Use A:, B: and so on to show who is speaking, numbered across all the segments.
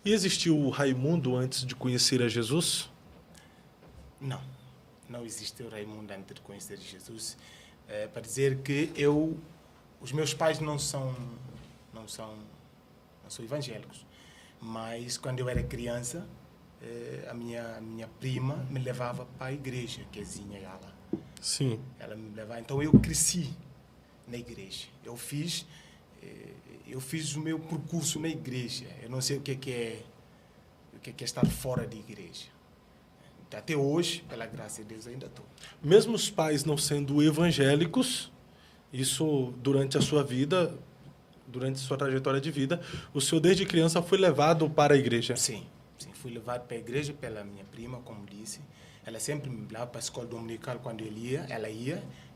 A: E existiu o Raimundo antes de conhecer a Jesus?
B: Não, não existe o Raimundo antes de conhecer Jesus. Para dizer que os meus pais não são evangélicos, mas quando eu era criança, a minha prima me levava para a igreja, que é Zinha ela.
A: Sim.
B: Ela me levava, então eu cresci na igreja. Eu fiz o meu percurso na igreja. Eu não sei o que é estar fora da igreja. Até hoje, pela graça de Deus, ainda estou.
A: Mesmo os pais não sendo evangélicos, isso durante a sua vida, durante a sua trajetória de vida, o senhor desde criança foi levado para a igreja?
B: Sim, fui levado para a igreja pela minha prima, como disse. Ela sempre me levava para a escola dominical quando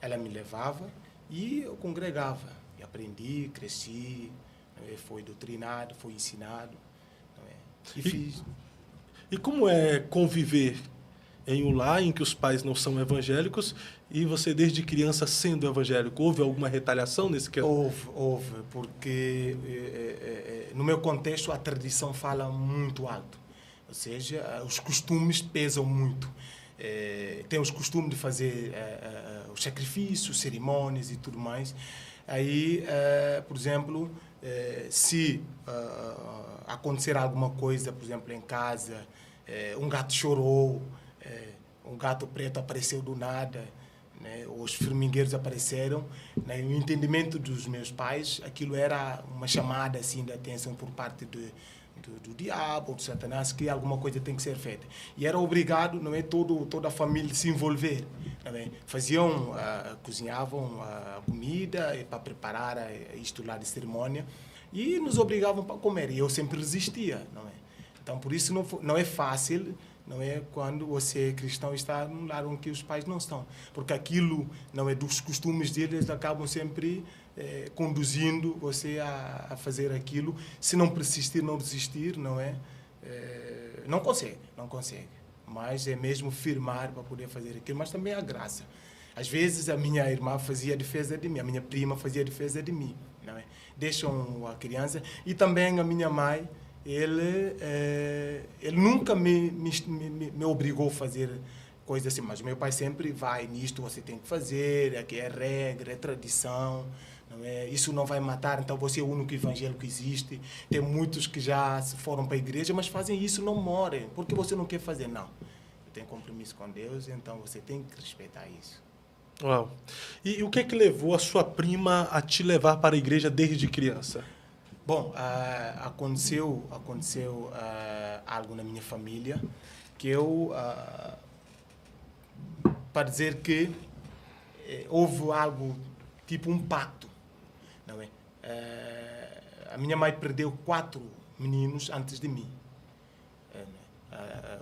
B: ela me levava e eu congregava. E aprendi, cresci, fui doutrinado, fui ensinado.
A: E como é conviver em um lar em que os pais não são evangélicos e você desde criança sendo evangélico? Houve alguma retaliação nesse caso?
B: Houve, porque no meu contexto a tradição fala muito alto. Ou seja, os costumes pesam muito. Tem os costumes de fazer os sacrifícios, cerimônias e tudo mais. Aí, por exemplo, se acontecer alguma coisa, por exemplo, em casa, um gato chorou, um gato preto apareceu do nada, né, os formigueiros apareceram, né, no entendimento dos meus pais, aquilo era uma chamada assim de atenção por parte do diabo, do Satanás, que alguma coisa tem que ser feita. E era obrigado, não é, toda a família se envolver. Não é? Cozinhavam a comida para preparar isto lá de cerimônia e nos obrigavam para comer. E eu sempre resistia, não é? Então, por isso não é fácil, não é, quando você é cristão e está num lar onde os pais não estão. Porque aquilo, não é, dos costumes deles, acabam sempre conduzindo você a fazer aquilo. Se não persistir, não resistir, não é? Não consegue. Mas é mesmo firmar para poder fazer aquilo. Mas também a graça. Às vezes a minha irmã fazia defesa de mim, a minha prima fazia defesa de mim, não é? Deixam a criança. E também a minha mãe, ele nunca me obrigou a fazer coisas assim, mas meu pai sempre vai nisto, você tem que fazer, aqui é regra, é tradição, não é? Isso não vai matar, então você é o único evangélico que existe. Tem muitos que já foram para a igreja, mas fazem isso, não morrem. Por que você não quer fazer? Não. Eu tenho compromisso com Deus, então você tem que respeitar isso.
A: Uau. E o que é que levou a sua prima a te levar para a igreja desde criança?
B: Bom, aconteceu algo na minha família que para dizer que houve algo, tipo um pacto, não é? A minha mãe perdeu 4 meninos antes de mim.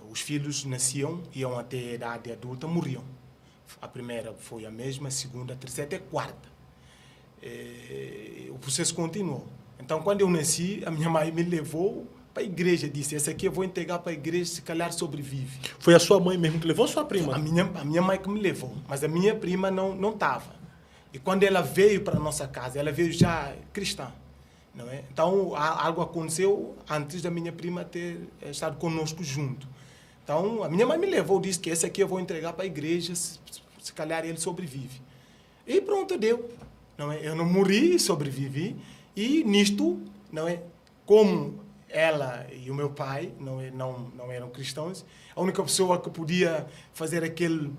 B: Os filhos nasciam, iam até a idade adulta, morriam. A primeira foi a mesma, a segunda, a terceira, até a quarta. O processo continuou. Então, quando eu nasci, a minha mãe me levou para a igreja. Disse, essa aqui eu vou entregar para a igreja, se calhar sobrevive.
A: Foi a sua mãe mesmo que levou ou sua prima?
B: A minha mãe que me levou, mas a minha prima não estava. E quando ela veio para a nossa casa, ela veio já cristã. Não é? Então, algo aconteceu antes da minha prima ter estado conosco junto. Então, a minha mãe me levou, disse que esse aqui eu vou entregar para a igreja, se calhar ele sobrevive. E pronto, deu. Não é? Eu não morri, sobrevivi. E nisto, não é, como ela e o meu pai não eram cristãos, a única pessoa que podia fazer aquilo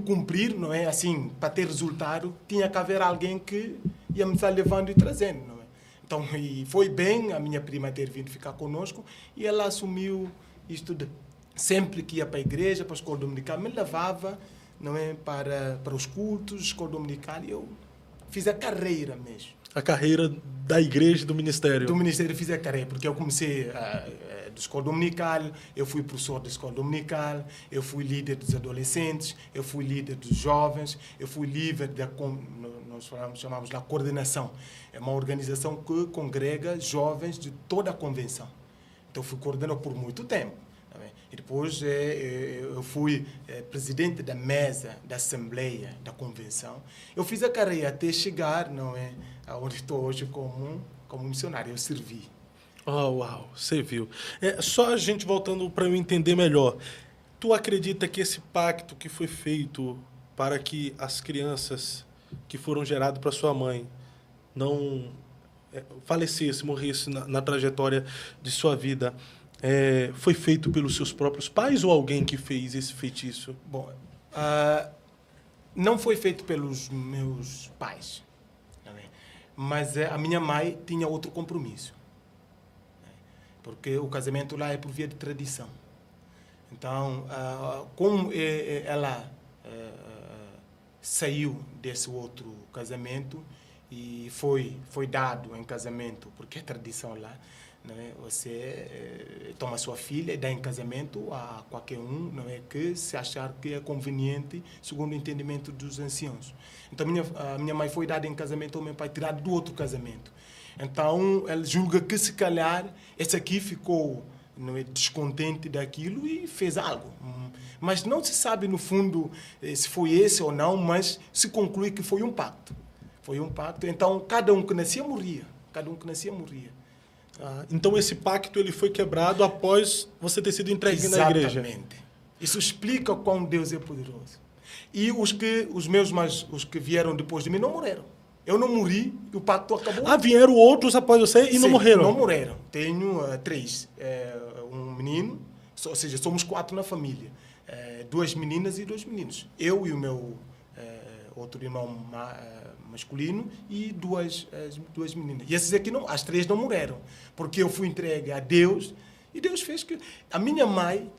B: cumprir, não é, assim, para ter resultado, tinha que haver alguém que ia me estar levando e trazendo, não é? Então, e foi bem a minha prima ter vindo ficar conosco e ela assumiu isto sempre que ia para a igreja, para a escola dominical, me levava, não é, para os cultos, escola dominical, e eu fiz a carreira mesmo.
A: A carreira da igreja e do ministério?
B: Do ministério fiz a carreira, porque eu comecei da escola dominical, eu fui professor da escola dominical, eu fui líder dos adolescentes, eu fui líder dos jovens, eu fui líder nós chamamos da coordenação. É uma organização que congrega jovens de toda a convenção. Então, eu fui coordenador por muito tempo. E depois eu fui presidente da mesa da Assembleia da Convenção. Eu fiz a carreira até chegar, não é, aonde estou hoje como missionário. Eu servi.
A: Oh, uau, você viu. Só a gente voltando para eu entender melhor. Tu acredita que esse pacto que foi feito para que as crianças que foram geradas para sua mãe não falecessem, morressem na trajetória de sua vida, foi feito pelos seus próprios pais ou alguém que fez esse feitiço?
B: Bom, não foi feito pelos meus pais, tá bem? Mas a minha mãe tinha outro compromisso, né? Porque o casamento lá é por via de tradição. Então, como ela saiu desse outro casamento e foi dado em casamento, porque é tradição lá, né? Você toma sua filha e dá em casamento a qualquer um, não é, que se achar que é conveniente, segundo o entendimento dos anciãos. Então, a minha mãe foi dada em casamento ao meu pai, tirado do outro casamento. Então, ela julga que, se calhar, esse aqui ficou, não é, descontente daquilo e fez algo. Mas não se sabe, no fundo, se foi esse ou não, mas se conclui que foi um pacto. Foi um pacto. Então, cada um que nascia, morria. Cada um que nascia, morria.
A: Então esse pacto ele foi quebrado após você ter sido entregue na igreja.
B: Exatamente. Isso explica quão Deus é poderoso. E os que vieram depois de mim não morreram. Eu não morri e o pacto acabou.
A: Vieram outros após você e
B: Sim,
A: não morreram?
B: Não morreram. Tenho 3. Um menino, ou seja, somos 4 na família. 2 meninas e 2 meninos. Eu e o meu outro irmão masculino e duas meninas. E esses aqui, as 3 não morreram, porque eu fui entregue a Deus e Deus fez que... A minha mãe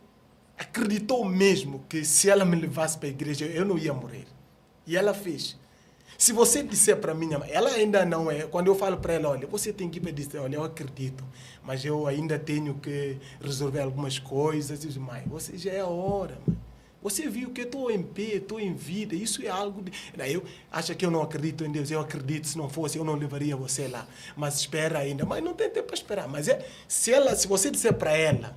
B: acreditou mesmo que se ela me levasse para a igreja, eu não ia morrer. E ela fez. Se você disser para minha mãe, ela ainda não é... Quando eu falo para ela, olha, você tem que ir para dizer, olha, eu acredito, mas eu ainda tenho que resolver algumas coisas. E diz, mãe, você já é a hora, mãe. Você viu que eu estou em pé, estou em vida, isso é algo... Eu acho que eu não acredito em Deus, eu acredito, se não fosse, eu não levaria você lá. Mas espera ainda, mas não tem tempo para esperar. Mas se você disser para ela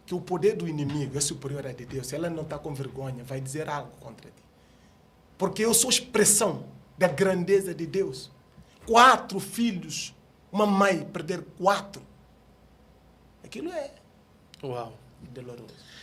B: que o poder do inimigo é superior ao de Deus, se ela não está com vergonha, vai dizer algo contra ti. Porque eu sou expressão da grandeza de Deus. 4 filhos, uma mãe perder 4. Aquilo é
A: Uau.
B: doloroso.